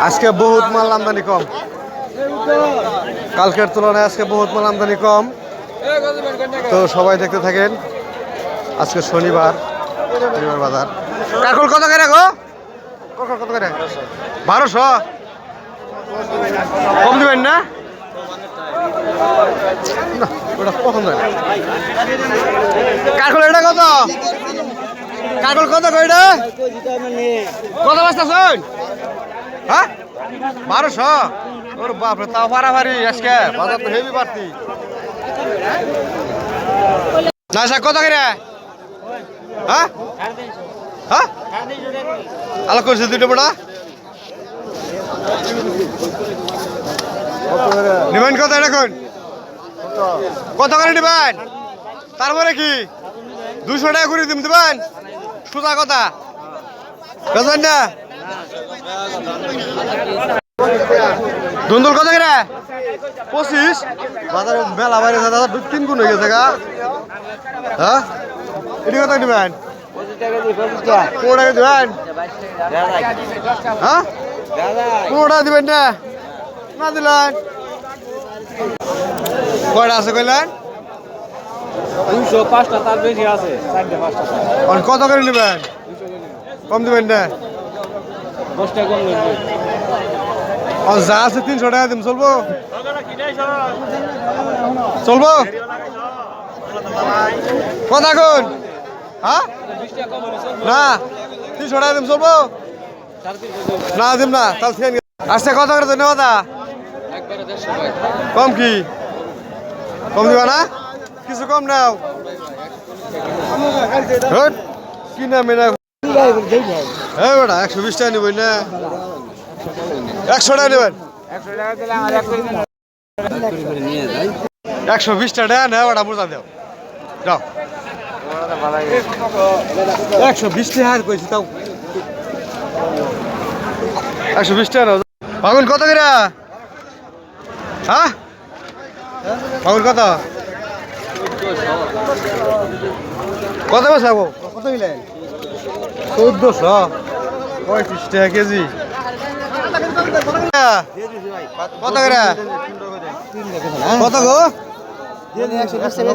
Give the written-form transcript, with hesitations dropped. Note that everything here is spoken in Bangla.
আজকে বহুত মাল আমদানি কম, কালকের তুলনায় আজকে বহুত মাল আমদানি কম। তো সবাই দেখতে থাকেন। আজকে শনিবার বাজার। কাকুল কত করে গো? কত করে? 1200 কম দিবেন না? ওটা পছন্দ হয় না। কাকুল এটা কত? কাকুল কত কইটা? কত বস্তা শুন? হ্যাঁ 1200। ওর বাপরে, তাও পারাপারি আজকে বাজার তো হেভি বাড়তি। না শাক কত করে? হ্যাঁ হ্যাঁ আলো করছে দুটো বড়া নিবেন কত এখন? কত করে নিবেন? তারপরে কি 200 টাকা করে দিবেন? সোজা কথা বুঝলেন না? ধুন্দুল কত করে? 25। বাজারে মেলা বাইরে দাদা 2-3 গুণ হয়ে গেছে গা। হ্যাঁ এটি কত নিবেন? 25 টাকা দিবেন? হ্যাঁ 15 টাকা দিবেন না? না দিলেন কয়টা আছে কইলেন? 205টা, তার বেশি আছে 4-5টা। কত করে নেবেন? কম দিবেন না? 10 টাকা কম নেবেন। যা আছে 300 টাকা দিন চলবো? চলবো কথা কোন? হ্যাঁ না 300 টাকা দিন চলবো? না দিম না তাহলে। আচ্ছা কত করে ধন্যবাদ। কম কি? কম দিবা না? কিছু কম নাও কি না মেনা। হ্যাঁ বেটা 120 টাকা নেবেন না? 100 টাকা নেবেন? 120 টাকা না বেটা বুঝা দেও যাও। 120 টাকা আর কইছি তাও 120 টাকা। পাগুন কত করে? হ্যাঁ পাগুন কত? কত বেসাবো? কত মিলেন? 1400 35 টাকা কেজি। কত করে? কত গো? 120 টাকা।